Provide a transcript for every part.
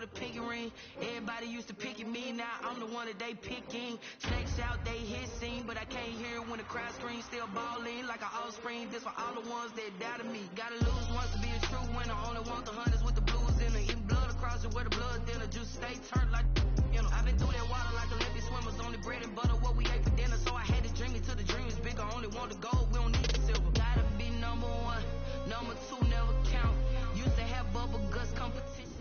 a pinky ring. Everybody used to pick at me, now I'm the one that they picking. Snakes out, they hit scene, but I can't hear when the crowd screams. Still balling like an offspring. This for all the ones that doubted me. Gotta lose once to be a true winner. Only want the hunters with the blues in it. Even blood across it where the blood dinner. Just stay turned like, you know. I've been through that water like Olympic swimmers. Only bread and butter what we ate for dinner. So I had to dream it till the dream is bigger. Only want the gold, we don't need the silver. Gotta be number one. Number two never count. Used to have bubble guts competition.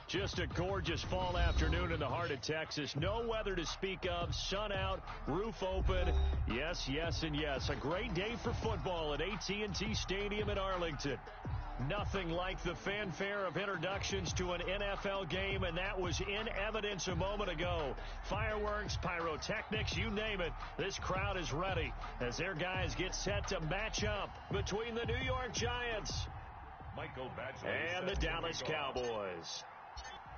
Just a gorgeous fall afternoon in the heart of Texas. No weather to speak of. Sun out, roof open. Yes, yes, and yes. A great day for football at AT&T Stadium in Arlington. Nothing like the fanfare of introductions to an NFL game, and that was in evidence a moment ago. Fireworks, pyrotechnics, you name it. This crowd is ready as their guys get set to match up between the New York Giants and the Dallas Cowboys.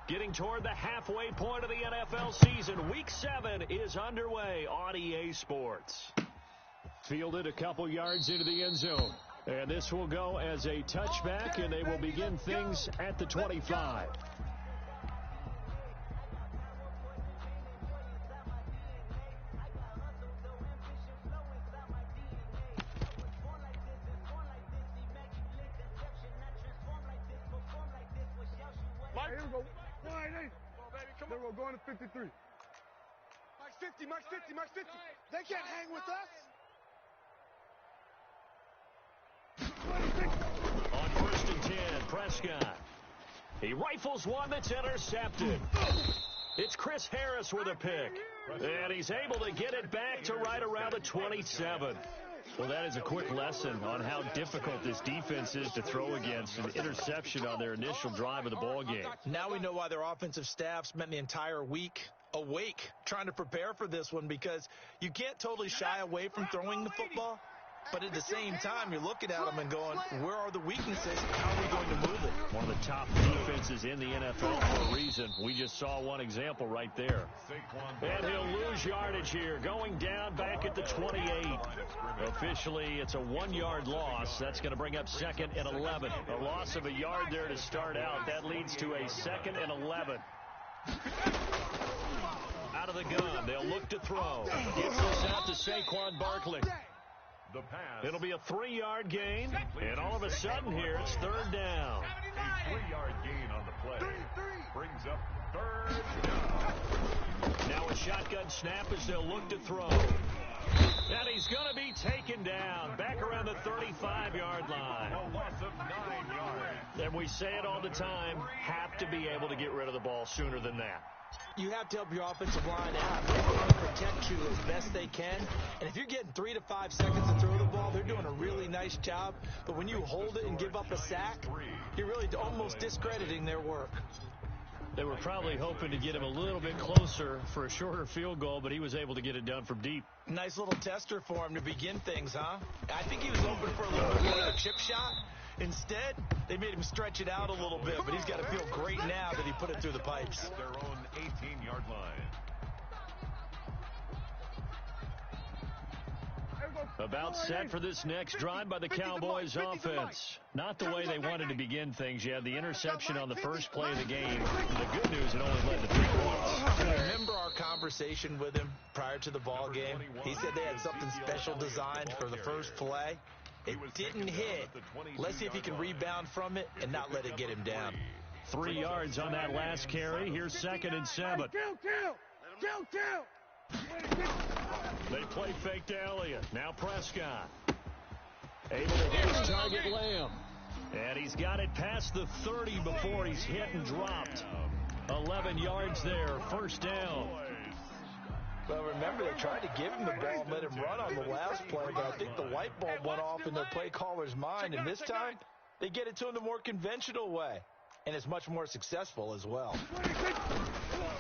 Getting toward the halfway point of the NFL season. Week 7 is underway on EA Sports. Fielded a couple yards into the end zone. And this will go as a touchback, and they will begin things at the 25. Here we go. Then we're going to 53. Max 50. They can't hang with us. On 1st and 10, Prescott. He rifles one that's intercepted. It's Chris Harris with a pick. And he's able to get it back to right around the 27. Well, that is a quick lesson on how difficult this defense is to throw against. An interception on their initial drive of the ball game. Now we know why their offensive staff spent the entire week awake trying to prepare for this one, because you can't totally shy away from throwing the football. But at the same time, you're looking at them and going, where are the weaknesses? How are we going to move it? One of the top defenses in the NFL for a reason. We just saw one example right there. And he'll lose yardage here, going down back at the 28. Officially, it's a 1-yard loss. That's going to bring up 2nd and 11. A loss of a yard there to start out. That leads to a 2nd and 11. Out of the gun, they'll look to throw. Gets this out to Saquon Barkley. It'll be a 3-yard gain, and all of a sudden here, it's 3rd down. A 3-yard gain on the play brings up 3rd down. Now a shotgun snap as they'll look to throw. And he's going to be taken down back around the 35-yard line. A loss of 9 yards. And we say it all the time, have to be able to get rid of the ball sooner than that. You have to help your offensive line out. They want to protect you as best they can. And if you're getting 3 to 5 seconds to throw the ball, they're doing a really nice job. But when you hold it and give up a sack, you're really almost discrediting their work. They were probably hoping to get him a little bit closer for a shorter field goal, but he was able to get it done from deep. Nice little tester for him to begin things, huh? I think he was open for a little bit more of a chip shot. Instead, they made him stretch it out a little bit, but he's got to feel great now that he put it through the pipes. Their own 18-yard line. About set for this next drive by the Cowboys offense. Not the way they wanted to begin things. You had the interception on the first play of the game. The good news, it only led to 3 points. Remember our conversation with him prior to the ball game? He said they had something special designed for the first play. It didn't hit. Let's see if he can rebound from it and not let it get him down. 3 yards on that last carry. Here's 2nd and 7. They play fake to Elliott. Now Prescott. Able to hit his target Lamb. And he's got it past the 30 before he's hit and dropped. 11 yards there. 1st down. Well, remember, they tried to give him the ball and let him run on the last play, but I think the light bulb went off in their play caller's mind, and this time they get it to him the more conventional way, and it's much more successful as well.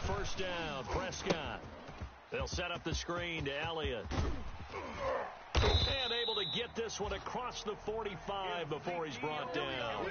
1st down, Prescott. They'll set up the screen to Elliott. And able to get this one across the 45 before he's brought down.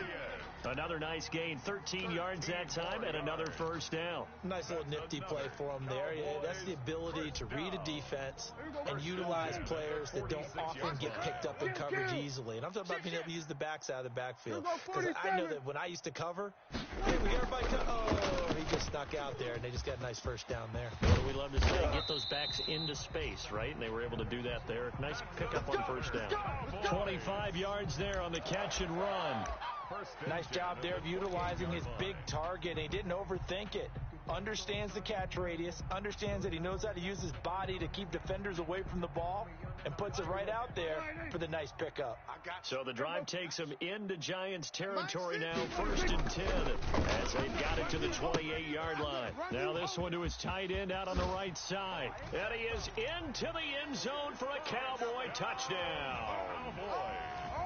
Another nice gain, 13 yards that time, and another first down. Nice little nifty play for him there. Yeah, that's the ability to read a defense and utilize players that don't often get picked up in coverage easily. And I'm talking about being able to use the backs out of the backfield. Because I know that when I used to cover, hey, we got everybody oh, he just snuck out there, and they just got a nice first down there. What do we love to say? Get those backs into space, right? And they were able to do that there. Nice pickup on first down. 25 yards there on the catch and run. Nice job there of utilizing his big target. He didn't overthink it. Understands the catch radius, understands that he knows how to use his body to keep defenders away from the ball, and puts it right out there for the nice pickup. So the drive takes him into Giants territory now, 1st and 10, as they've got it to the 28-yard line. Now this one to his tight end out on the right side. And he is into the end zone for a Cowboy touchdown.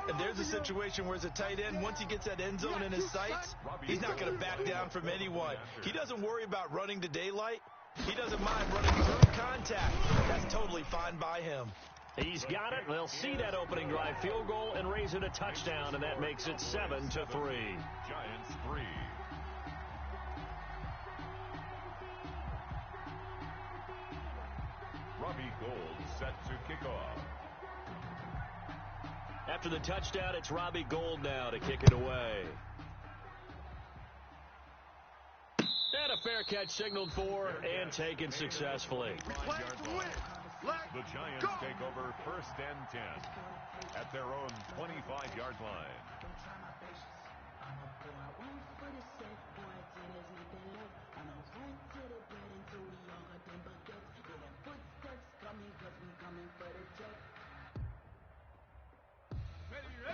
And there's a situation where as a tight end, once he gets that end zone in his sights, he's not going to back down from anyone. He doesn't worry about running to daylight. He doesn't mind running through contact. That's totally fine by him. He's got it. They'll see that opening drive field goal and raise it a touchdown, and that makes it 7-3. Giants 3. Robbie Gould set to kick off. After the touchdown, it's Robbie Gould now to kick it away. And a fair catch signaled for and taken successfully. The Giants take over 1st and 10 at their own 25-yard line.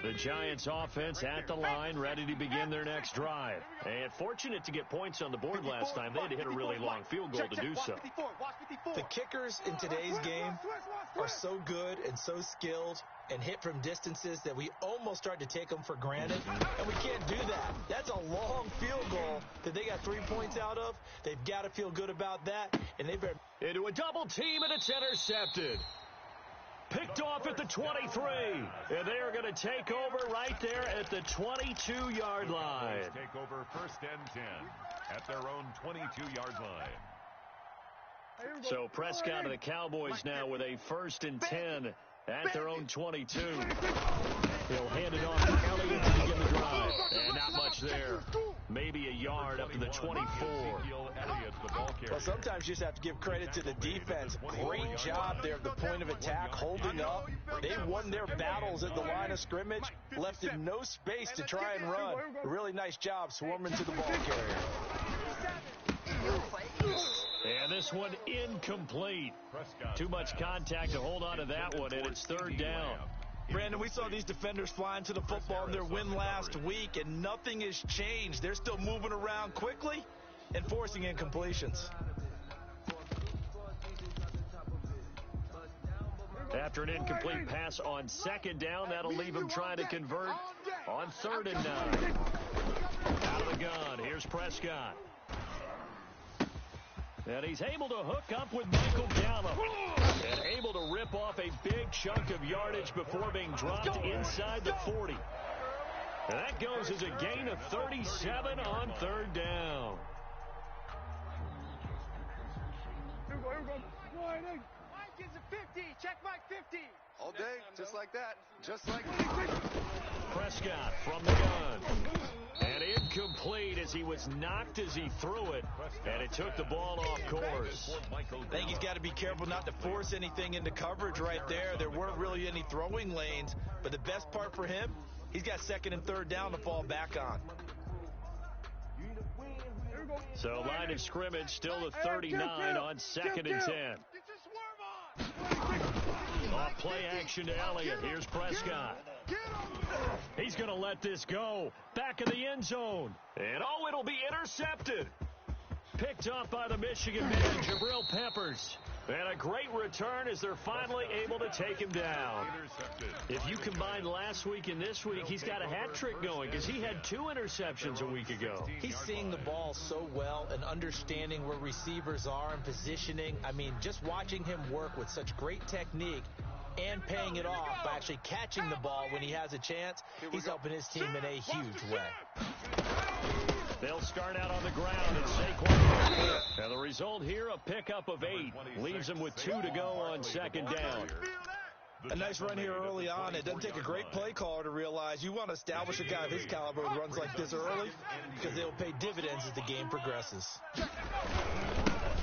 The Giants offense at the line, ready to begin their next drive. And fortunate to get points on the board last time. They had to hit a really long field goal to do so. The kickers in today's game are so good and so skilled and hit from distances that we almost start to take them for granted. And we can't do that. That's a long field goal that they got 3 points out of. They've got to feel good about that. And they better... Into a double team, and it's intercepted. Picked off at the 23, and they are going to take over right there at the 22-yard line. Take over 1st and 10 at their own 22-yard line. So Prescott of the Cowboys now with a 1st and 10 at their own 22. He'll hand it off to Elliott to begin the drive. And not much there. Maybe a yard up to the 24. Well, sometimes you just have to give credit to the defense. Great job there at the point of attack, holding up. They won their battles at the line of scrimmage, left him no space to try and run. A really nice job swarming to the ball carrier. And this one incomplete. Too much contact to hold on to that one, and it's 3rd down. Brandon, we saw these defenders flying to the football in their win last week, and nothing has changed. They're still moving around quickly and forcing incompletions. After an incomplete pass on 2nd down, that'll leave him trying to convert on 3rd and 9. Out of the gun, here's Prescott. And he's able to hook up with Michael Gallup. And able to rip off a big chunk of yardage before being dropped inside the 40. And that goes as a gain of 37 on 3rd down. Here we go. Mike is a 50. Check Mike 50. All day, just like that. Just like Prescott from the gun. And incomplete as he was knocked as he threw it. And it took the ball off course. I think he's got to be careful not to force anything into coverage right there. There weren't really any throwing lanes. But the best part for him, he's got 2nd and 3rd down to fall back on. So line of scrimmage still the 39 on 2nd and 10. Off play action to Elliott. Here's Prescott. He's going to let this go. Back in the end zone. And oh, it'll be intercepted. Picked off by the Michigan man, Jabril Peppers. And a great return as they're finally able to take him down. If you combine last week and this week, he's got a hat trick going because he had 2 interceptions a week ago. He's seeing the ball so well and understanding where receivers are and positioning. I mean, just watching him work with such great technique, and paying it off by actually catching the ball when he has a chance. He's helping his team in a huge way. They'll start out on the ground, and Saquon. And the result here, a pickup of 8. Leaves them with 2 to go on second down. A nice run here early on. It doesn't take a great play caller to realize you want to establish a guy of his caliber with runs like this early, because they'll pay dividends as the game progresses.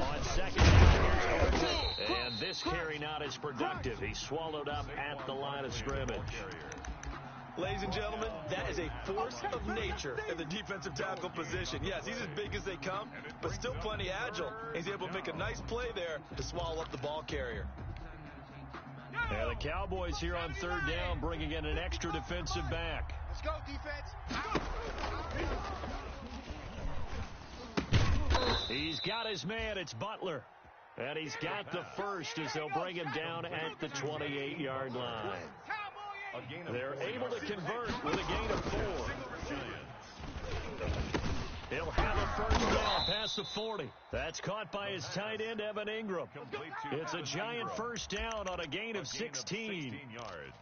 On second down, and this carry not as productive. He's swallowed up at the line of scrimmage. Ladies and gentlemen, that is a force of nature in the defensive tackle position. Yes, he's as big as they come, but still plenty agile. He's able to make a nice play there to swallow up the ball carrier. And the Cowboys here on third down, bringing in an extra defensive back. Let's go, defense. He's got his man. It's Butler. And he's got the first as they'll bring him down at the 28-yard line. They're able to convert with a gain of 4. He'll have a first down past the 40. That's caught by his tight end, Evan Ingram. It's a giant first down on a gain of 16.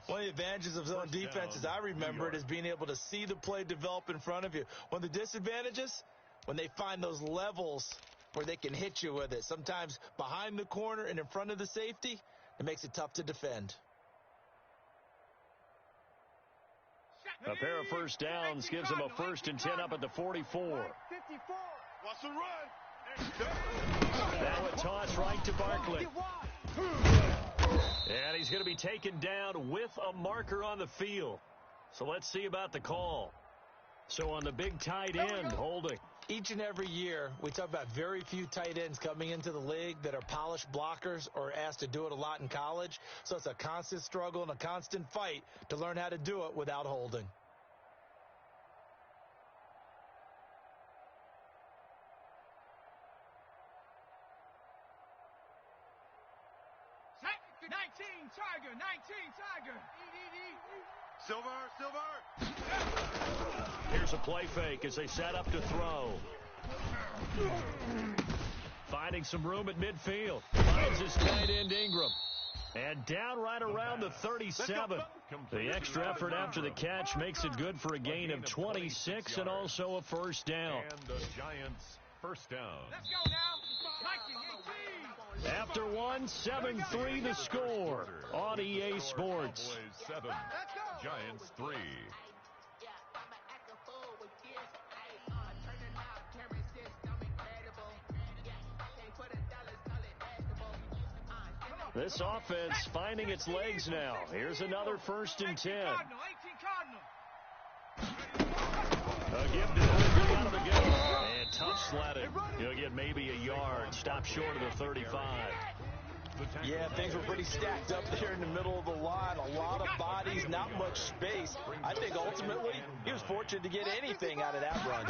One of the advantages of zone defense, as I remember it, is being able to see the play develop in front of you. One of the disadvantages, when they find those levels where they can hit you with it, sometimes behind the corner and in front of the safety, it makes it tough to defend. A pair of first downs gives them a 1st and 10 up at the 44. 54. Watch the run. Now a toss right to Barkley. And he's going to be taken down with a marker on the field. So let's see about the call. So on the big tight end, holding. Each and every year, we talk about very few tight ends coming into the league that are polished blockers or asked to do it a lot in college. So it's a constant struggle and a constant fight to learn how to do it without holding. Tiger, 19, Tiger. Silver. Here's a play fake as they set up to throw. Finding some room at midfield. Finds his tight end Ingram. And down right around the 37. The extra effort after the catch makes it good for a gain of 26 and also a first down. And the Giants first down. Let's go now. 19, 18. After 1, 7-3 the score on EA Sports. Cowboys 7, Giants 3. This offense finding its legs now. Here's another 1st and 10. A give delivery out of the gun. And tough sledding. He'll get maybe a yard. Stop short of the 35. Yeah, things were pretty stacked up there in the middle of the line. A lot of bodies, not much space. I think ultimately he was fortunate to get anything out of that run.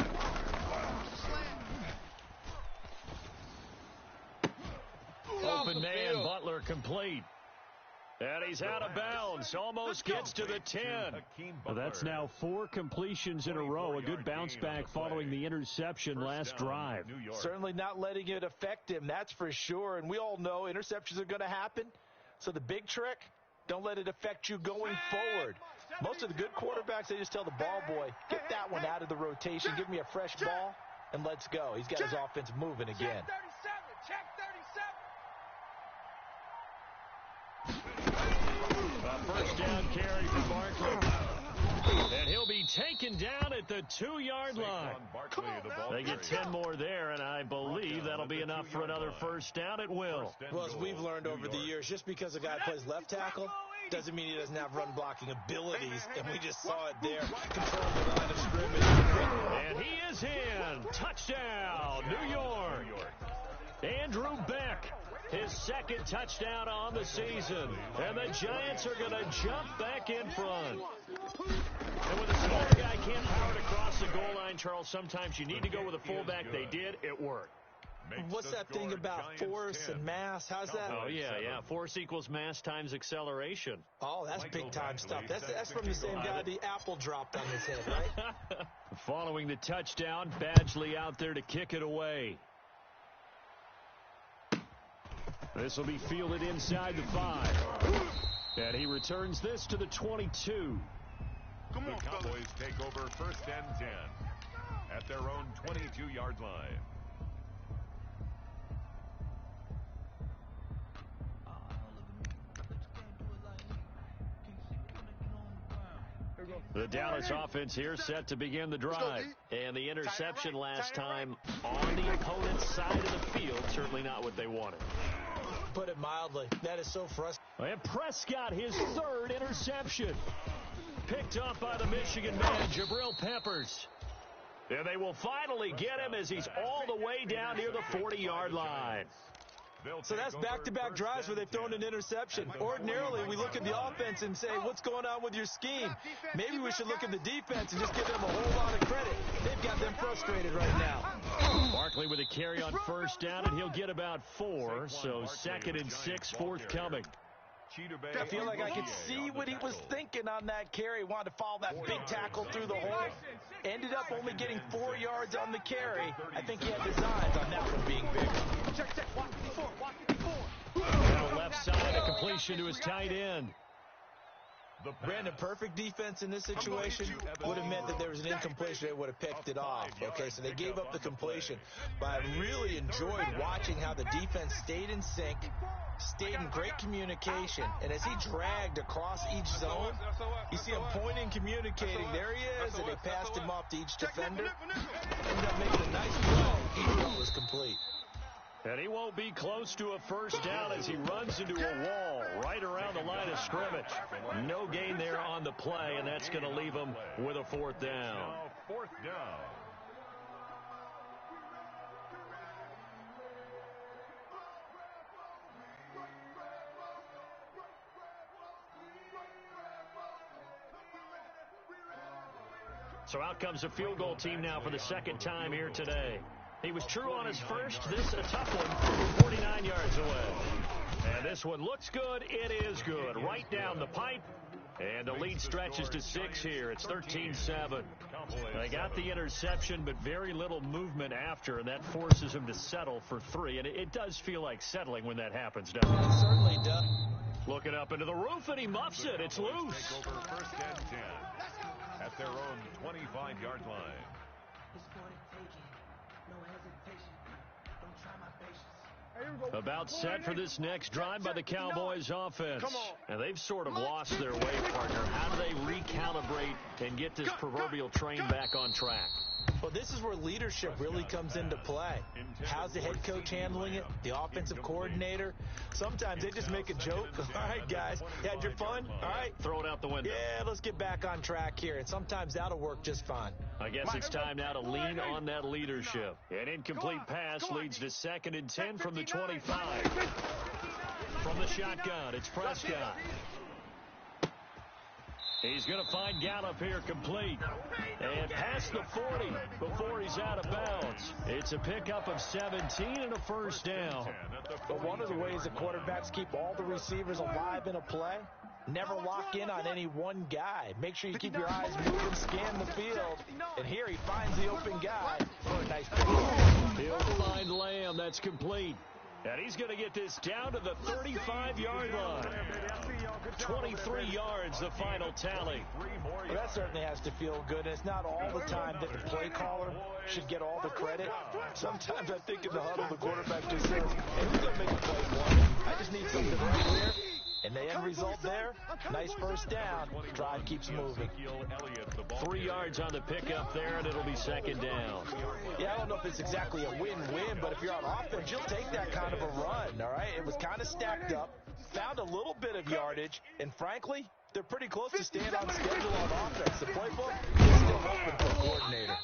Open man, Butler complete. And he's out of bounds. Almost gets to the 10. That's now 4 completions in a row. A good bounce back following the interception last drive. Certainly not letting it affect him, that's for sure. And we all know interceptions are going to happen. So the big trick, don't let it affect you going forward. Most of the good quarterbacks, they just tell the ball boy, get that one out of the rotation, give me a fresh ball, and let's go. He's got his offense moving again. Check 37. A first down carry for Barkley. And he'll be taken down at the 2-yard line. They get 10 more there, and I believe that'll be enough for another first down. It will. Well, as we've learned over the years, just because a guy plays left tackle doesn't mean he doesn't have run blocking abilities, and we just saw it there. Control the line of scrimmage. And he is in. Touchdown, New York. Andrew Beck, his 2nd touchdown on the season. And the Giants are going to jump back in front. And when a smaller guy can't power it across the goal line, Charles, sometimes you need to go with a fullback. They did. It worked. What's that thing about force and mass? How's that? Oh, yeah. Force equals mass times acceleration. Oh, that's big-time stuff. That's from the same guy the apple dropped on his head, right? Following the touchdown, Badgley out there to kick it away. This will be fielded inside the 5. And he returns this to the 22. Come on, the Cowboys take over 1st and 10 at their own 22-yard line. The Dallas offense here set to begin the drive. And the interception last time on the opponent's side of the field, certainly not what they wanted. Put it mildly. That is so frustrating. And Prescott, his 3rd interception. Picked up by the Michigan man, Jabril Peppers. And they will finally get him as he's all the way down near the 40-yard line. So that's back-to-back drives where they've thrown an interception. Ordinarily, we look at the offense and say, what's going on with your scheme? Maybe we should look at the defense and just give them a whole lot of credit. They've got them frustrated right now. Barkley with a carry on 1st down, and he'll get about 4. So 2nd and 6 forthcoming. I feel like I could see what he was thinking on that carry. Wanted to follow that big tackle through the hole. Ended up only getting 4 yards on the carry. I think he had designs on that one being big. Now left side, a completion to his tight end. Brandon, perfect defense in this situation would have meant that there was an incompletion. They would have picked it off. Okay, so they gave up the completion. But I really enjoyed watching how the defense stayed in sync, stayed in great communication. And as he dragged across each zone, you see him pointing, communicating. There he is, and they passed him off to each defender. Ended up making a nice play, even though it was complete. And he won't be close to a 1st down as he runs into a wall right around the line of scrimmage. No gain there on the play, and that's going to leave him with a 4th down. Now 4th down. So out comes a field goal team now for the 2nd time here today. He was true on his first. This a tough one, 49 yards away. And this one looks good. It is good. Right down the pipe. And the lead stretches to 6 here. It's 13-7. They got the interception, but very little movement after, and that forces him to settle for 3. And it does feel like settling when that happens, doesn't it? It certainly does. Looking up into the roof, and he muffs it. It's loose. Take over 1st and 10 at their own 25-yard line. About set for this next drive by the Cowboys offense. And they've sort of lost their way, partner. How do they recalibrate and get this proverbial train back on track? Well, this is where leadership really comes into play. How's the head coach handling it? The offensive coordinator? Sometimes they just make a joke. All right, guys, you had your fun? All right. Throw it out the window. Yeah, let's get back on track here. And sometimes that'll work just fine. I guess it's time now to lean on that leadership. An incomplete pass leads to 2nd and 10 from the 25. From the shotgun, it's Prescott. He's going to find Gallup here complete. And past the 40 before he's out of bounds. It's a pickup of 17 and a 1st down. But one of the ways the quarterbacks keep all the receivers alive in a play, never lock in on any one guy. Make sure you keep your eyes moving, scan the field. And here he finds the open guy for a nice pickup. He'll find Lamb. That's complete. And he's going to get this down to the 35-yard line. 23 yards, the final tally. Well, that certainly has to feel good. And it's not all the time that the play caller should get all the credit. Sometimes I think in the huddle, the quarterback just says, hey, who's going to make the play for me? I just need something right here. And the end result there, nice 1st down. Drive keeps moving. 3 yards on the pickup there, and it'll be 2nd down. Yeah, I don't know if it's exactly a win-win, but if you're on offense, you'll take that kind of a run, all right? It was kind of stacked up, found a little bit of yardage, and frankly, they're pretty close to staying on schedule on offense. The playbook is still open for the coordinator.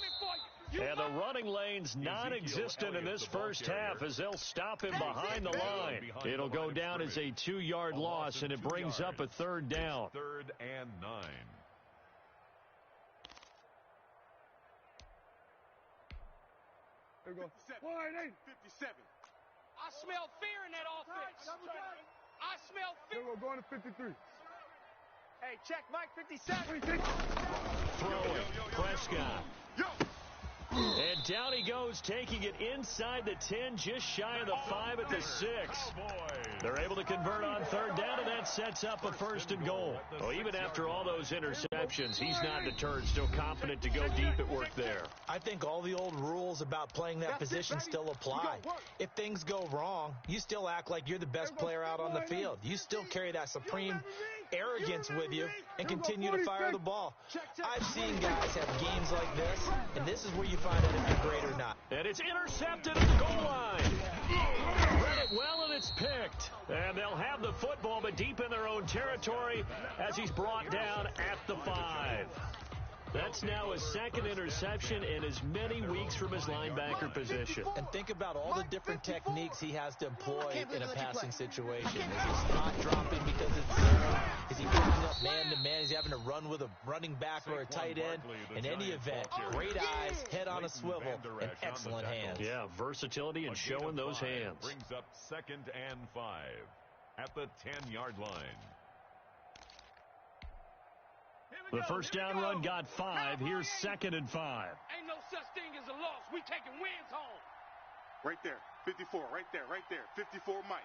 And the running lane's non-existent in this first half as they'll stop him behind the line. It'll go down as a 2-yard loss, and it brings up a 3rd down. 3rd and 9. There we go. 57. I smell fear in that offense. I smell fear. There we go, going to 53. Hey, check Mike 57. Throwing, Prescott. And down he goes, taking it inside the 10, just shy of the 5 at the 6. They're able to convert on third down, and that sets up a 1st and goal. Well, even after all those interceptions, he's not deterred, still confident to go deep at work there. I think all the old rules about playing that position still apply. If things go wrong, you still act like you're the best player out on the field. You still carry that supreme arrogance with you and continue to fire the ball. I've seen guys have games like this, and this is where you find out if you're great or not. And it's intercepted at the goal line. Read it well, and it's picked. And they'll have the football, but deep in their own territory as he's brought down at the 5. That's now his 2nd interception in as many weeks from his linebacker position. And think about all the different techniques he has to employ in a passing situation. Is he spot dropping because it's zone? Is he picking up man-to-man? Is he having to run with a running back or a tight end? In any event, great eyes, head on a swivel, and excellent hands. Yeah, versatility and showing those hands. Brings up 2nd and 5 at the 10-yard line. The first down run got 5. Here's 2nd and 5. Ain't no such thing as a loss. We taking wins home. Right there. 54. Right there. 54 Mike.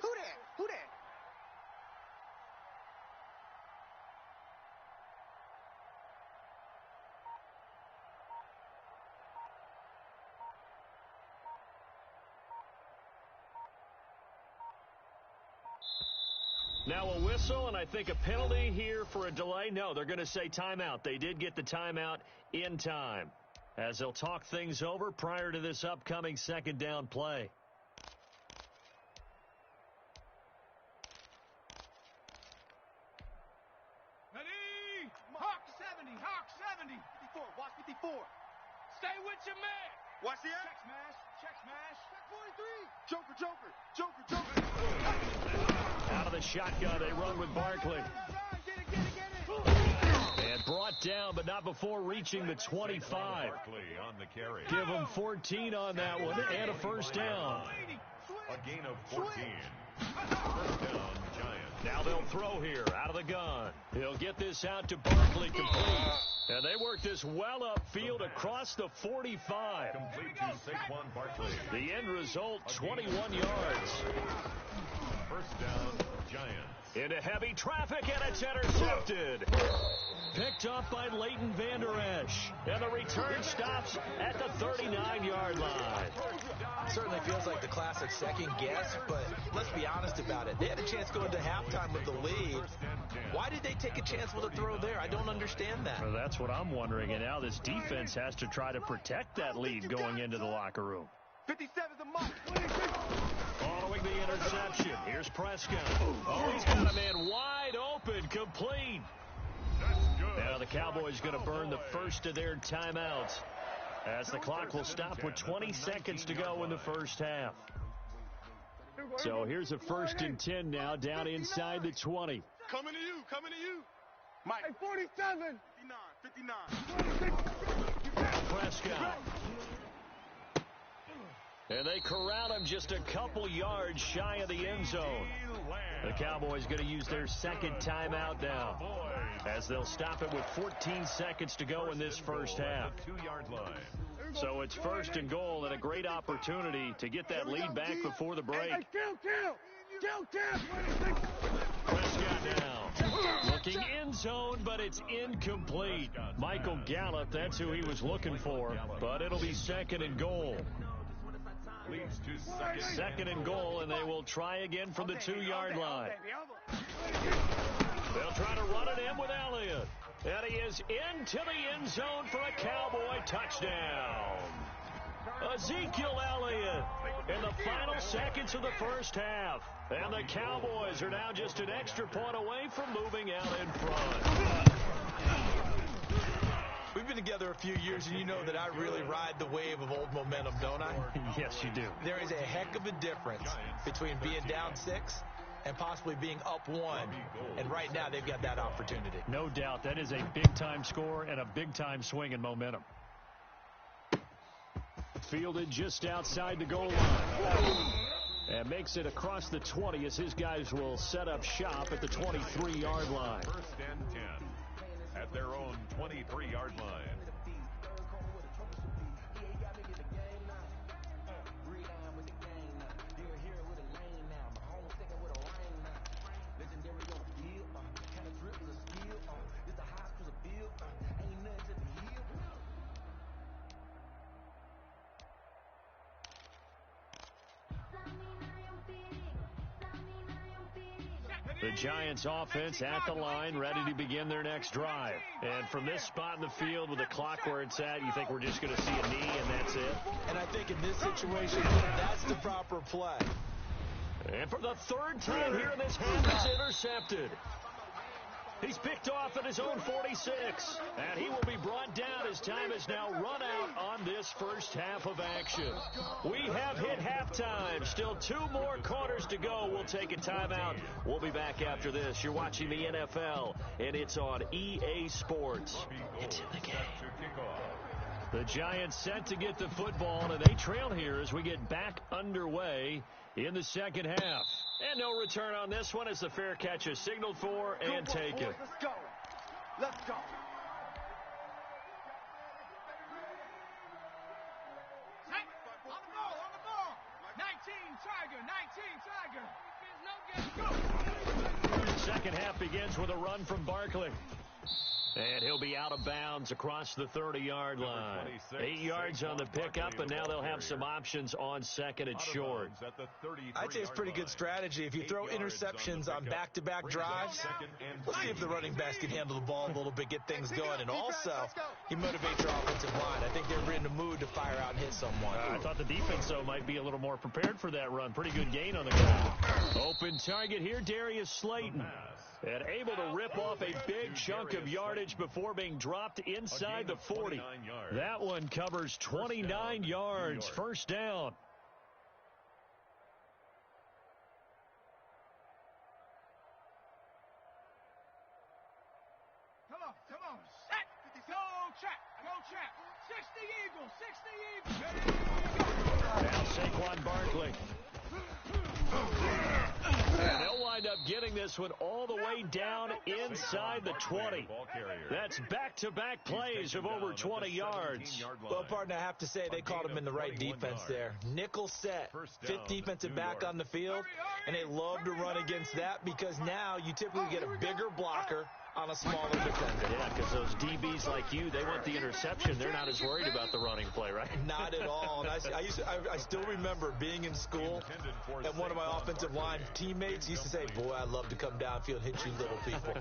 Who that? Now a whistle, and I think a penalty here for a delay. No, they're going to say timeout. They did get the timeout in time, as they'll talk things over prior to this upcoming 2nd down play. Ready? Hawk 70. 54. Watch 54. Stay with your man. Watch the Check smash. Check 43. Joker. Out of the shotgun, they run with Barkley. Get it. And brought down, but not before reaching the 25. Barkley on the carry. Give him 14 on that one, and a 1st down. A gain of 14. 1st down, Giants. Now they'll throw here, out of the gun. He'll get this out to Barkley, complete. And they work this well upfield across the 45. Complete to Saquon Barkley. The end result, 21 yards. 1st down, Giants. Into heavy traffic, and it's intercepted. Picked up by Leighton Vander Esch. And the return stops at the 39-yard line. Certainly feels like the classic second guess, but let's be honest about it. They had a chance going to halftime with the lead. Why did they take a chance with a throw there? I don't understand that. Well, that's what I'm wondering, and now this defense has to try to protect that lead going into the locker room. 57's a Mike. Following the interception, here's Prescott. Oh, he's got a man wide open, complete. Now the Cowboys going to burn the first of their timeouts, as the clock will stop with 20 seconds to go in the first half. So here's a 1st and 10 now, down inside the 20. Coming to you. Mike. Hey, 47. 59. Prescott. And they corral him just a couple yards shy of the end zone. The Cowboys going to use their 2nd timeout now, as they'll stop it with 14 seconds to go in this first half. 2-yard line. So it's 1st and goal, and a great opportunity to get that lead back before the break. Prescott now. Looking end zone, but it's incomplete. Michael Gallup, that's who he was looking for, but it'll be 2nd and goal. Leads to 2nd and goal, and they will try again from the 2-yard line. They'll try to run it in with Elliott. And he is into the end zone for a Cowboy touchdown. Ezekiel Elliott in the final seconds of the first half. And the Cowboys are now just an extra point away from moving out in front. We've been together a few years, and you know that I really ride the wave of old momentum, don't I? Yes, you do. There is a heck of a difference between being down 6 and possibly being up 1. And right now, they've got that opportunity. No doubt. That is a big-time score and a big-time swing in momentum. Fielded just outside the goal line. And makes it across the 20 as his guys will set up shop at the 23-yard line. 1st and 10 at their own 23-yard line. The Giants offense at the line, ready to begin their next drive. And from this spot in the field with the clock where it's at, you think we're just going to see a knee and that's it? And I think in this situation, that's the proper play. And for the third time here in this half, it's intercepted. He's picked off at his own 46. And he will be brought down as time is now run out on this first half of action. We have hit halftime. Still 2 more quarters to go. We'll take a timeout. We'll be back after this. You're watching the NFL, and it's on EA Sports. It's in the game. The Giants set to get the football, and they trail here as we get back underway in the second half. And no return on this one as the fair catch is signaled for and taken. Let's go. Let's go. On the ball. 19 Tiger. The second half begins with a run from Barkley. And he'll be out of bounds across the 30-yard line. 8 yards on the pickup, and now they'll have some options on second and short. I'd say it's pretty good strategy. If you throw interceptions on back-to-back drives, let's see if the running backs can handle the ball a little bit, get things going. And also, you motivate your offensive line. I think they're in the mood to fire out and hit someone. I thought the defense, though, might be a little more prepared for that run. Pretty good gain on the ground. Open target here, Darius Slayton. And able to rip off a big chunk of yardage before being dropped inside the 40. That one covers 29 yards. First down. Come on. Set. Go, Chat. 60 Eagles. Now Saquon Barkley. And they'll wind up getting this one all the way down inside the 20. That's back-to-back plays of over 20 yards. Well, partner, I have to say they called him in the right defense there. Nickel set, 5th defensive back on the field, and they love to run against that because now you typically get a bigger blocker on a smaller defender. Yeah, because those DBs like you, they want the interception. They're not as worried about the running play, right? Not at all. And I still remember being in school, and one of my offensive line teammates used to say, boy, I'd love to come downfield and hit you little people.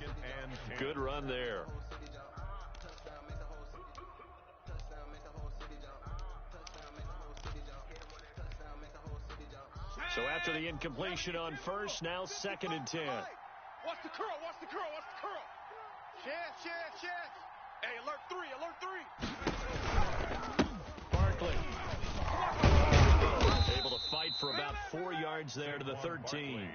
Good run there. So after the incompletion on first, now 2nd and 10. Watch the curl. Chance. Hey, alert 3. Barkley. Able to fight for about 4 yards there to the 13.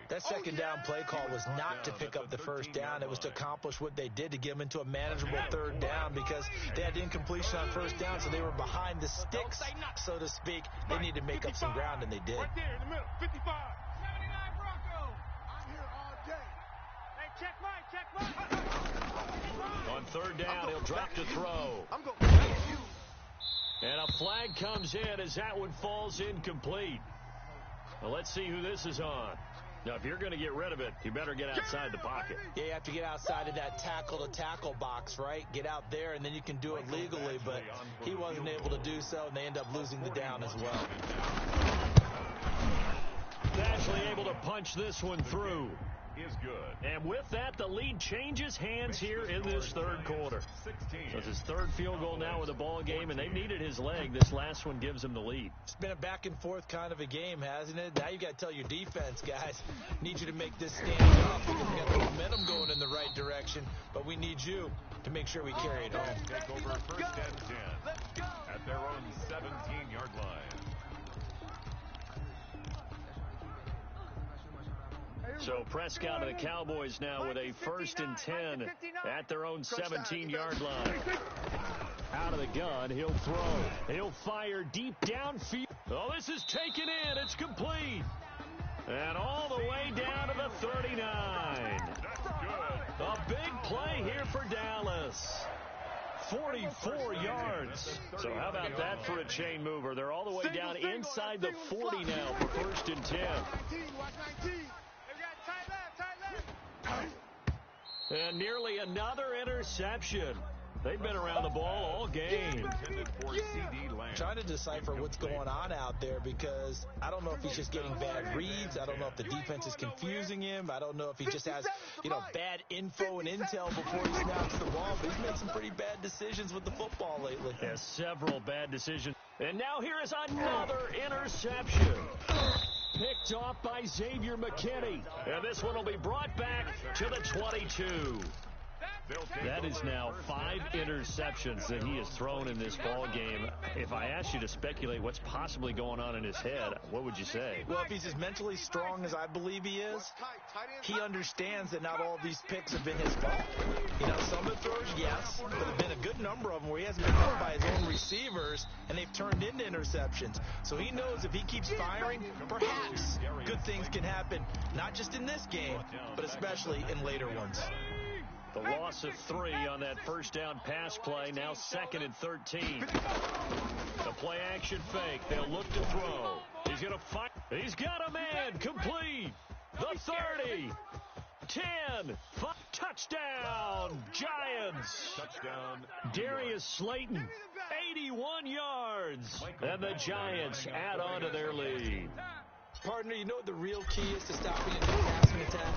That second down play call was not to pick up the first down. It was to accomplish what they did to get them into a manageable 3rd down because they had incompletion on first down, so they were behind the sticks, so to speak. They needed to make up some ground, and they did. Right there in the middle. 55. 79 Bronco. I'm here all day. Hey, check mine. On 3rd down, he'll drop to throw. I'm going to get you. And a flag comes in as that one falls incomplete. Well, let's see who this is on. Now, if you're going to get rid of it, you better get outside the pocket. Yeah, you have to get outside of that tackle-to-tackle box, right? Get out there, and then you can do it legally, but he wasn't able to do so, and they end up losing the down as well. Actually able to punch this one through. And with that, the lead changes hands here in this 3rd quarter. So it's his 3rd field goal now with the ball game, and they needed his leg. This last one gives him the lead. It's been a back-and-forth kind of a game, hasn't it? Now you got to tell your defense, guys, need you to make this stand up because we got the momentum going in the right direction, but we need you to make sure we carry it home. Take over 1st and 10 at their own 17-yard line. So Prescott and the Cowboys now with a 1st and 10 at their own 17-yard line. Out of the gun, he'll throw. He'll fire deep downfield. Oh, this is taken in. It's complete. And all the way down to the 39. A big play here for Dallas. 44 yards. So how about that for a chain mover? They're all the way down inside the 40 now for 1st and 10. And nearly another interception. They've been around the ball all game. Intended for CD Lamb. trying to decipher what's going on out there because I don't know if he's just getting bad reads. I don't know if the defense is confusing him. I don't know if he just has, bad info and intel before he snaps the ball. But he's made some pretty bad decisions with the football lately. Yeah, several bad decisions. And now here is another interception. Picked off by Xavier McKinney. And this one will be brought back to the 22. That is now 5 interceptions that he has thrown in this ball game. If I asked you to speculate what's possibly going on in his head, what would you say? Well, if he's as mentally strong as I believe he is, he understands that not all these picks have been his fault. Some of the throws, yes, but there have been a good number of them where he hasn't been caught by his own receivers, and they've turned into interceptions. So he knows if he keeps firing, perhaps good things can happen, not just in this game, but especially in later ones. The loss of 3 on that first down pass play, now 2nd and 13. The play action fake. They'll look to throw. He's going to fight. He's got a man. Complete. The 30. 10. 5. Touchdown. Giants. Touchdown. Darius Slayton. 81 yards. And the Giants add on to their lead. Partner, you know what the real key is to stopping a passing attack?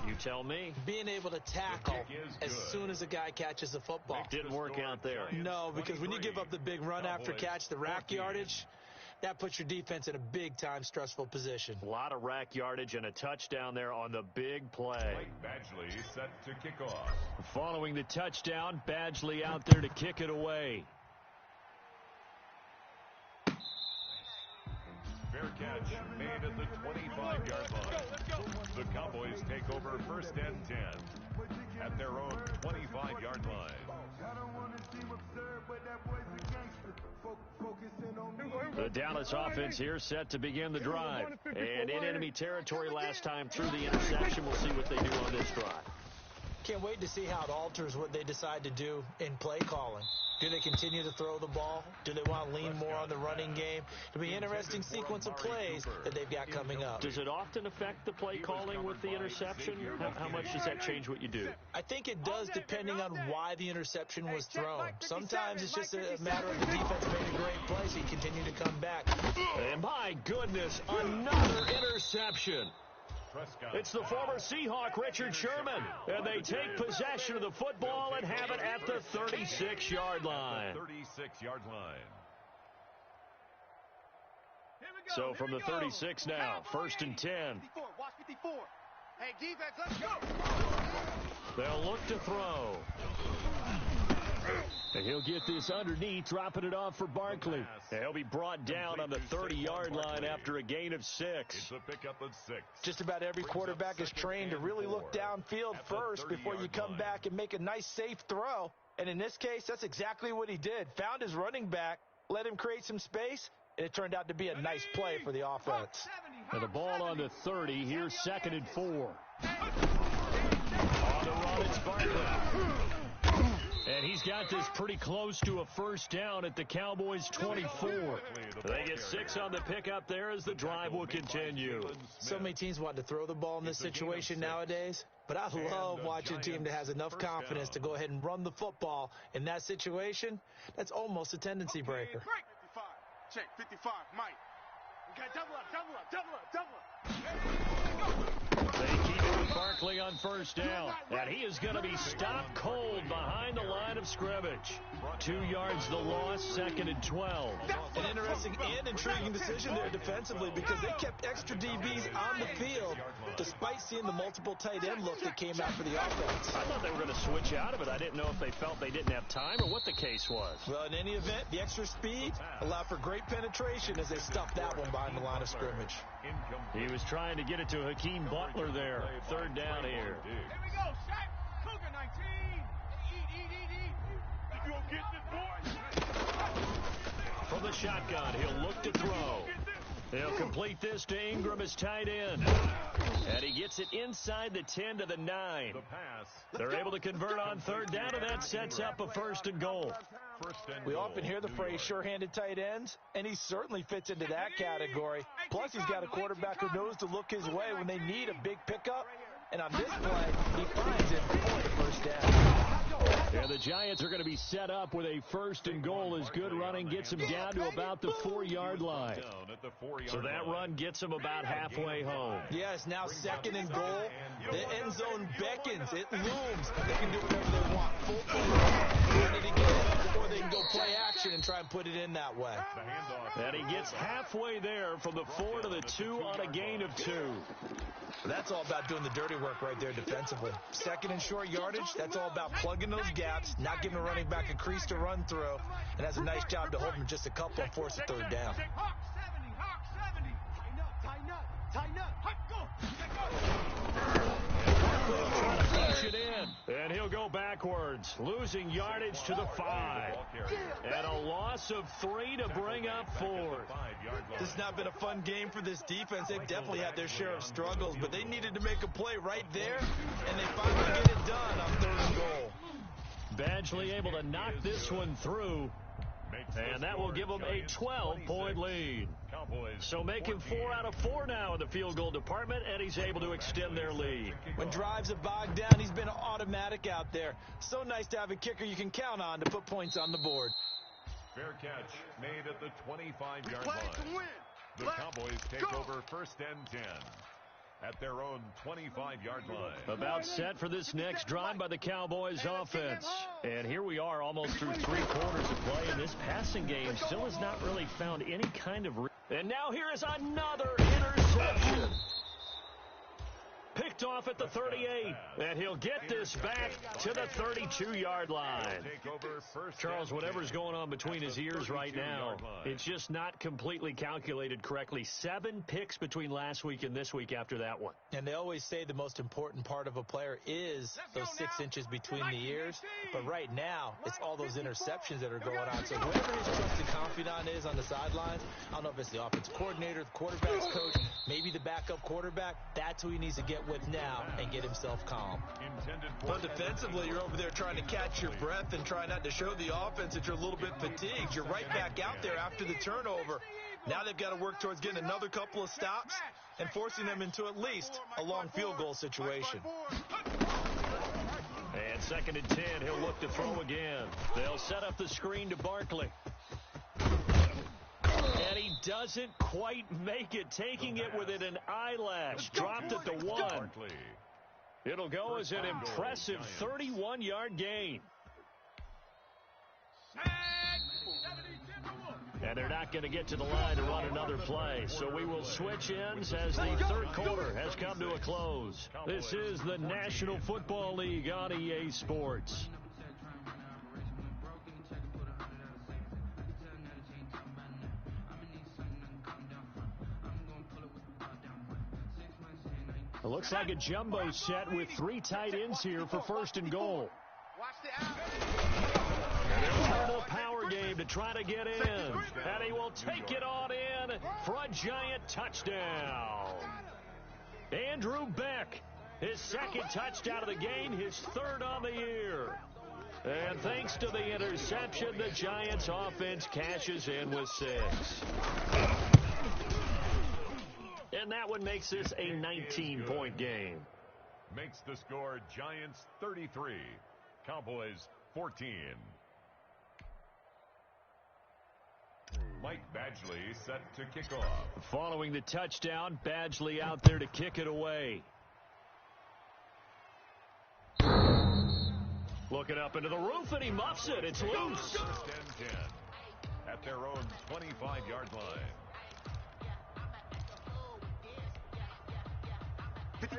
You tell me. Being able to tackle as soon as a guy catches the football. Didn't work out there. No, because when you give up the big run after catch, the rack yardage, that puts your defense in a big-time stressful position. A lot of rack yardage and a touchdown there on the big play. Badgley set to kick off. Following the touchdown, Badgley out there to kick it away. Fair catch made at the 25-yard line. The Cowboys take over 1st and 10 at their own 25-yard line. The Dallas offense here set to begin the drive. And in enemy territory last time through the interception. We'll see what they do on this drive. Can't wait to see how it alters what they decide to do in play calling. Do they continue to throw the ball? Do they want to lean more on the running game? It'll be an interesting sequence of plays that they've got coming up. Does it often affect the play calling with the interception? How much does that change what you do? I think it does depending on why the interception was thrown. Sometimes it's just a matter of the defense made a great play, so you continue to come back. And my goodness, another interception. It's the former Seahawk, Richard Sherman. And they take possession of the football and have it at the 36-yard line. 36-yard line. So from the 36 now, 1st and 10. Watch 54. Hey, defense, let's go. They'll look to throw. And he'll get this underneath, dropping it off for Barkley. And he'll be brought down on the 30-yard line after a gain of 6. It's a pickup of 6. Just about every quarterback is trained to really look downfield first before you come back and make a nice, safe throw. And in this case, that's exactly what he did. Found his running back, let him create some space, and it turned out to be a nice play for the offense. And the ball on the 30, here's 2nd and 4. On the run, it's Barkley. And he's got this pretty close to a first down at the Cowboys' 24. They get 6 on the pickup there as the drive will continue. So many teams want to throw the ball in this situation nowadays, but I love watching a team that has enough confidence to go ahead and run the football. In that situation, that's almost a tendency breaker. 55. Check, 55, Mike. Okay, double up. They keep it with Barkley on first down. And he is going to be stopped cold behind the line of scrimmage. 2 yards the loss, 2nd and 12. An interesting and intriguing decision there defensively because they kept extra DBs on the field despite seeing the multiple tight end look that came out for the offense. I thought they were going to switch out of it. I didn't know if they felt they didn't have time or what the case was. Well, in any event, the extra speed allowed for great penetration as they stuffed that one behind the line of scrimmage. He was trying to get it to Hakeem Butler there. 3rd down here. Here we go, Shaq. Cougar 19. Eat. You gonna get this, boy? From the shotgun, he'll look to throw. He'll complete this to Ingram as tight end. And he gets it inside the 10 to the 9. They're able to convert on 3rd down, and that sets up a 1st and goal. We often hear the phrase sure-handed tight ends, and he certainly fits into that category. Plus, he's got a quarterback who knows to look his way when they need a big pickup. And on this play, he finds it for the 1st down. And the Giants are going to be set up with a 1st and goal as good running gets them down to about the 4-yard line. So that run gets them about halfway home. Yes, now 2nd and goal. The end zone beckons. It looms. They can do whatever they want. Full forward, run it again, or they can go play action and try and put it in that way. And he gets halfway there from the 4 to the 2 on a gain of 2. That's all about doing the dirty work right there defensively. 2nd and short yardage, that's all about plugging those gaps, not giving a running back a crease to run through, and has a nice job to hold him just a couple and force a 3rd down. Hawk 70. Tighten up. Trying to punch it in, and he'll go backwards, losing yardage to the 5. And a loss of 3 to bring up 4. This has not been a fun game for this defense. They've definitely had their share of struggles, but they needed to make a play right there, and they finally get it done on 3rd and goal. Badgley able to knock this one through, and that will give them a 12-point lead. So making 4 out of 4 now in the field goal department, and he's able to extend their lead. When drives have bogged down, he's been automatic out there. So nice to have a kicker you can count on to put points on the board. Fair catch made at the 25-yard line. The Cowboys take over 1st and 10 at their own 25-yard line. About set for this next drive by the Cowboys offense. And here we are almost through 3 quarters of play, and this passing game still has not really found any kind of... And now here is another interception. Picked off at the 38, and he'll get this back to the 32-yard line. Charles, whatever's going on between his ears right now, it's just not completely calculated correctly. 7 picks between last week and this week after that one. And they always say the most important part of a player is those 6 inches between the ears. But right now, it's all those interceptions that are going on. So whoever his trusted confidant is on the sidelines, I don't know if it's the offensive coordinator, the quarterback's coach, maybe the backup quarterback, that's who he needs to get with now and get himself calm. But defensively, you're over there trying to catch your breath and try not to show the offense that you're a little bit fatigued. You're right back out there after the turnover. Now they've got to work towards getting another couple of stops and forcing them into at least a long field goal situation. And 2nd and 10, he'll look to throw again. They'll set up the screen to Barkley. And he doesn't quite make it, taking it within an eyelash. Dropped at the 1. It'll go as an impressive 31-yard gain. And they're not going to get to the line to run another play. So we will switch ends as the 3rd quarter has come to a close. This is the National Football League on EA Sports. It looks like a jumbo set with 3 tight ends here for 1st and goal. And they'll turn to the power game to try to get in. And he will take it on in for a giant touchdown. Andrew Beck, his 2nd touchdown of the game, his 3rd on the year. And thanks to the interception, the Giants offense cashes in with 6. And that one makes this a 19-point game. Makes the score Giants 33, Cowboys 14. Mike Badgley set to kick off. Following the touchdown, Badgley out there to kick it away. Looking up into the roof, and he muffs it. It's loose. 1st and 10 at their own 25-yard line.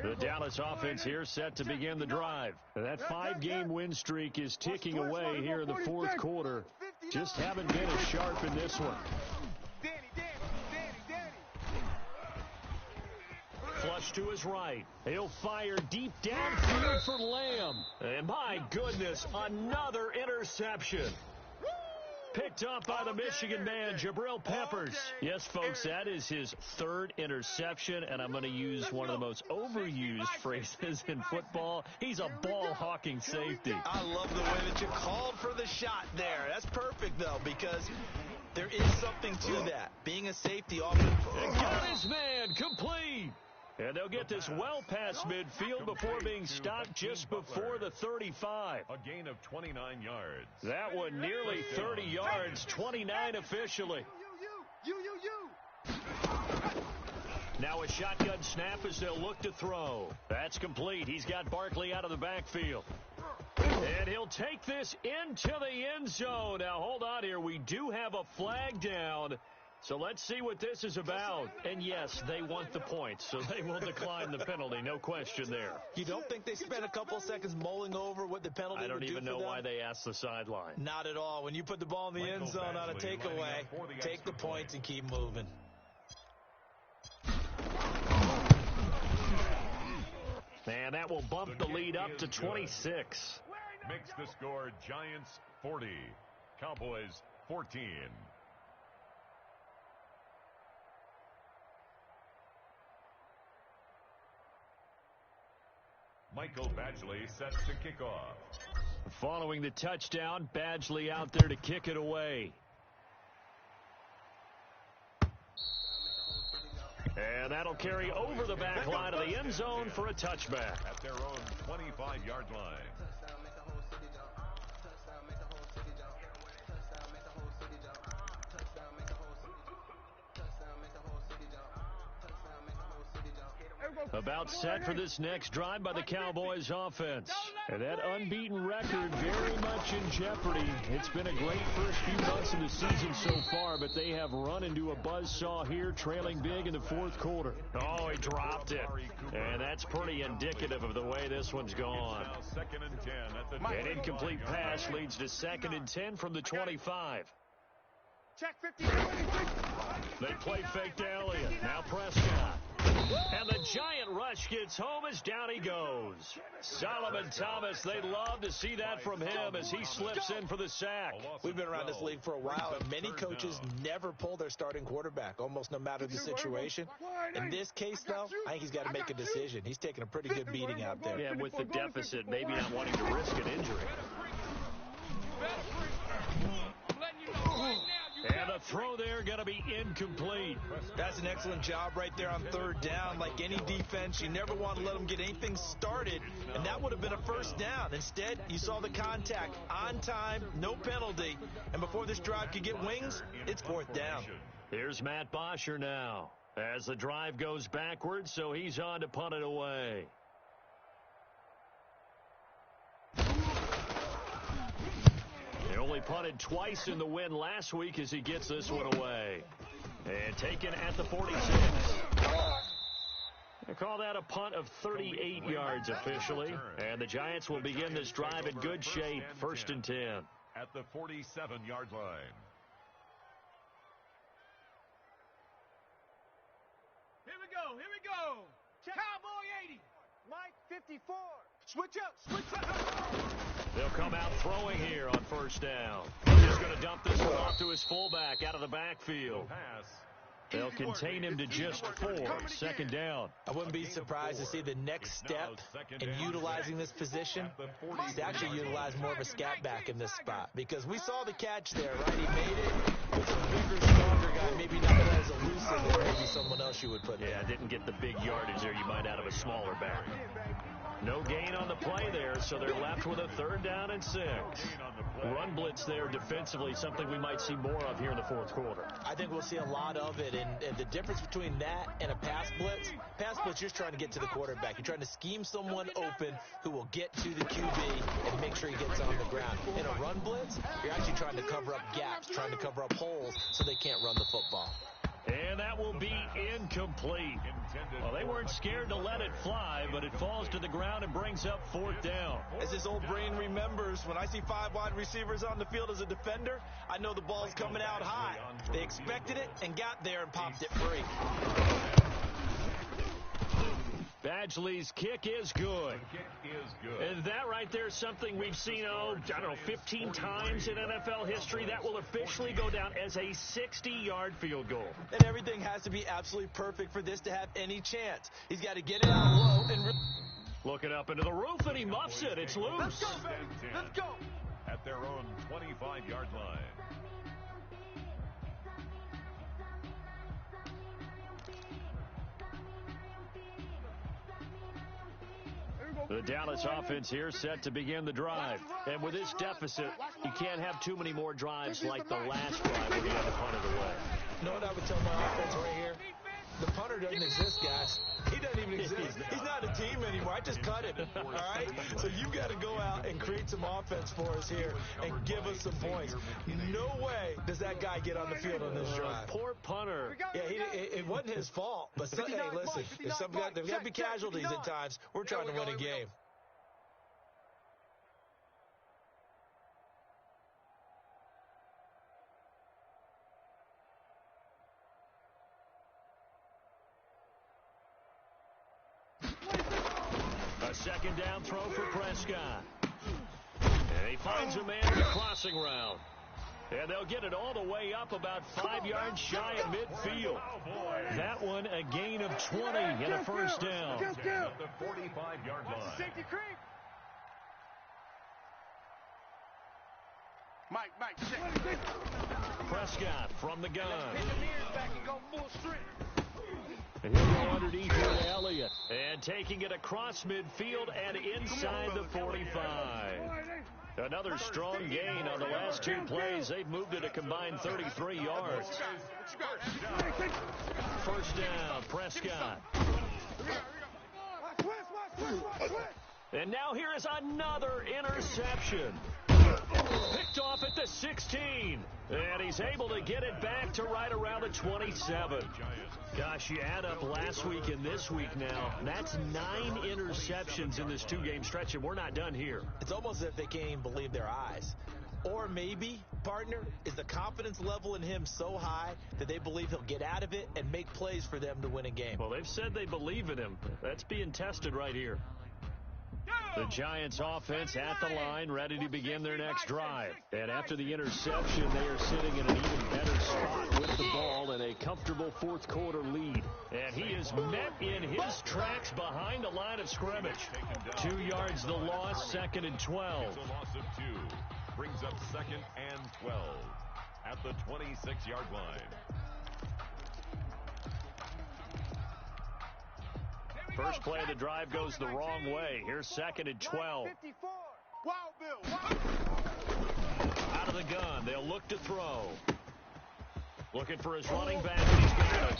The Dallas offense here set to begin the drive. That 5-game win streak is ticking away here in the 4th quarter. Just haven't been as sharp in this one. Flush to his right. He'll fire deep downfield for Lamb. And my goodness, another interception. Picked up by the Michigan man, Jabril Peppers. Yes, folks, that is his 3rd interception, and I'm going to use one of the most overused phrases in football. He's a ball-hawking safety. I love the way that you called for the shot there. That's perfect, though, because there is something to that. Being a safety often... And got his man complete. And they'll get this well past midfield before being stopped just before the 35. A gain of 29 yards. That one nearly 30 yards, 29 officially. Now a shotgun snap as they'll look to throw. That's complete. He's got Barkley out of the backfield. And he'll take this into the end zone. Now, hold on here. We do have a flag down. So let's see what this is about. And, yes, they want the points, so they will decline the penalty. No question there. You don't think they spent a couple seconds mulling over what the penalty would do for them? I don't even know why they asked the sideline. Not at all. When you put the ball in the end zone on a takeaway, take the points and keep moving. And that will bump the lead up to 26. Makes the score Giants 40, Cowboys 14. Michael Badgley sets to kick off. Following the touchdown, Badgley out there to kick it away. And that'll carry over the back line of the end zone for a touchback. At their own 25-yard line. About set for this next drive by the Cowboys offense. And that unbeaten record very much in jeopardy. It's been a great first few months of the season so far, but they have run into a buzzsaw here, trailing big in the fourth quarter. Oh, he dropped it. And that's pretty indicative of the way this one's gone. An incomplete pass leads to 2nd and 10 from the 25. Check 50. They play fake to Elliott. Now Prescott. And the giant rush gets home as down he goes. Solomon Thomas, they'd love to see that from him as he slips in for the sack. We've been around this league for a while, and many coaches never pull their starting quarterback, almost no matter the situation. In this case, though, I think he's got to make a decision. He's taking a pretty good beating out there. Yeah, with the deficit, maybe not wanting to risk an injury. And the throw there going to be incomplete. That's an excellent job right there on 3rd down. Like any defense, you never want to let them get anything started, and that would have been a 1st down. Instead, you saw the contact on time, no penalty, and before this drive could get wings, it's 4th down. Here's Matt Bosher now as the drive goes backwards, so he's on to punt it away. He only punted twice in the win last week as he gets this one away. And taken at the 46. They call that a punt of 38 yards officially. And the Giants will begin this drive in good shape, 1st and 10. At the 47-yard line. Here we go. Cowboy 80. Mike 54. Switch up. They'll come out throwing here on 1st down. He's just going to dump this one off to his fullback out of the backfield. They'll contain him to just 4. 2nd down. I wouldn't be surprised to see the next step in utilizing this position is to actually utilize more of a scat back in this spot, because we saw the catch there, right? He made it with a bigger, stronger guy, maybe not as elusive as maybe someone else you would put there. Yeah, didn't get the big yardage there you might out of a smaller back. No gain on the play there, so they're left with a 3rd down and 6. Run blitz there defensively, something we might see more of here in the 4th quarter. I think we'll see a lot of it, and the difference between that and a pass blitz, you're just trying to get to the quarterback. You're trying to scheme someone open who will get to the QB and make sure he gets on the ground. In a run blitz, you're actually trying to cover up gaps, trying to cover up holes so they can't run the football. And that will be incomplete. Well, they weren't scared to let it fly, but it falls to the ground and brings up 4th down. As this old brain remembers, when I see 5 wide receivers on the field as a defender, I know the ball's coming out high. They expected it and got there and popped it free. Badgley's kick is good. And that right there is something we've seen, 15 times in NFL history. That will officially go down as a 60-yard field goal. And everything has to be absolutely perfect for this to have any chance. He's got to get it out low and... Looking up into the roof, and he muffs it. It's loose. Let's go, baby. Let's go. At their own 25-yard line. The Dallas offense here set to begin the drive. And with this deficit, you can't have too many more drives like the last drive where you had to punt it away. You know what I would tell my offense right here? The punter doesn't exist, guys. He doesn't even exist. He's not a team anymore. I just cut him, all right? So you've got to go out and create some offense for us here and give us some points. No way does that guy get on the field on this drive. Poor punter. Yeah, it wasn't his fault. But, hey, listen, there's got to be casualties at times. We're trying to win a game. Second down throw for Prescott. And he finds a man in the crossing route. And they'll get it all the way up about 5 yards shy of midfield. That one a gain of 20 and a first down. At the 45-yard line. Safety creep. Mike, check. Prescott from the gun. Hit the mirrors back and go full strength. And he'll go underneath here to Elliott. And taking it across midfield and inside the 45. Another strong gain on the last two plays. They've moved it a combined 33 yards. First down, Prescott. And now here is another interception. Picked off at the 16. And he's able to get it back to right around the 27. Gosh, you add up last week and this week now. That's 9 interceptions in this two-game stretch, and we're not done here. It's almost as if they can't even believe their eyes. Or maybe, partner, is the confidence level in him so high that they believe he'll get out of it and make plays for them to win a game. Well, they've said they believe in him. That's being tested right here. The Giants offense at the line, ready to begin their next drive. And after the interception, they are sitting in an even better spot with the ball and a comfortable fourth quarter lead. And he is met in his tracks behind the line of scrimmage. 2 yards the loss, second and 12. It's a loss of 2. Brings up second and 12 at the 26-yard line. First play of the drive goes the wrong way. Here's second and 12. Out of the gun. They'll look to throw. Looking for his running back, and he's got it.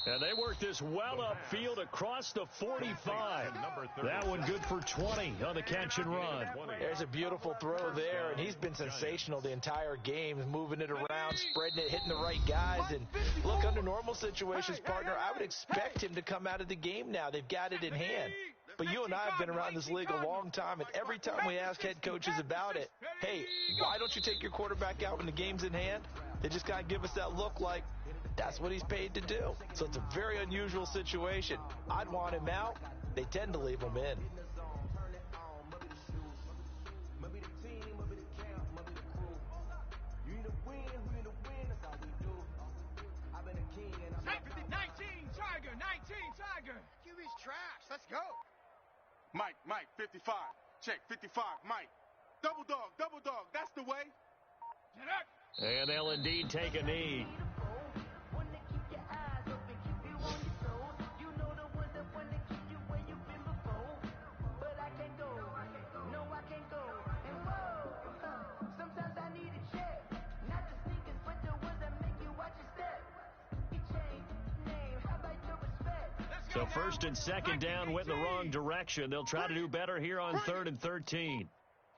And they work this well upfield across the 45. That one good for 20 on the catch and run. There's a beautiful throw there, and he's been sensational the entire game, moving it around, spreading it, hitting the right guys. And look, under normal situations, partner, I would expect him to come out of the game now. They've got it in hand. But you and I have been around this league a long time, and every time we ask head coaches about it, hey, why don't you take your quarterback out when the game's in hand? They just got to give us that look like that's what he's paid to do. So it's a very unusual situation. I'd want him out. They tend to leave him in. Tiger, 19, Tiger. QB's trash. Let's go. Mike, 55. Check, 55, Mike. Double dog. That's the way. Get up. And they'll indeed take a knee. So first and second down went in the wrong direction. They'll try to do better here on 3rd and 13.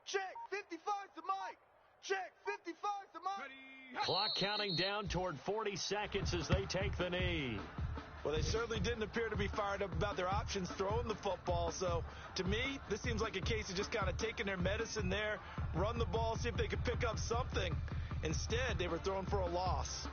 Check, 55 to Mike. Check, 55 to Mike. Clock counting down toward 40 seconds as they take the knee. Well, they certainly didn't appear to be fired up about their options throwing the football. So, to me, this seems like a case of just kind of taking their medicine there, run the ball, see if they could pick up something. Instead, they were throwing for a loss.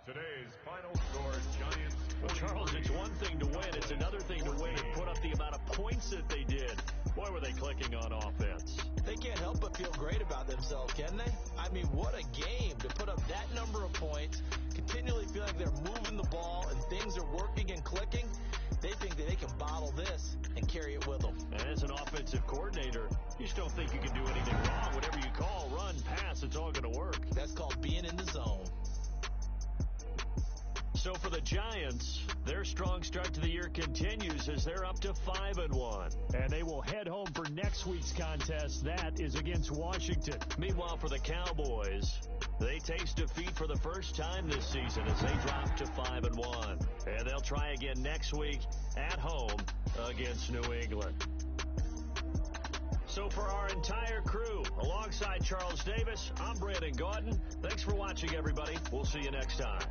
Today's final score, Giants. Well, Charles, it's one thing to win. It's another thing to win and put up the amount of points that they did. Boy, were they clicking on offense. they can't help but feel great about themselves, can they? I mean, what a game to put up that number of points, continually feel like they're moving the ball and things are working and clicking. They think that they can bottle this and carry it with them. And as an offensive coordinator, you just don't think you can do anything wrong. Whatever you call, run, pass, it's all going to work. That's called being in the zone. So for the Giants, their strong start to the year continues as they're up to 5-1. And they will head home for next week's contest. That is against Washington. Meanwhile, for the Cowboys, they taste defeat for the first time this season as they drop to 5-1. And they'll try again next week at home against New England. So for our entire crew, alongside Charles Davis, I'm Brandon Gautin. Thanks for watching, everybody. We'll see you next time.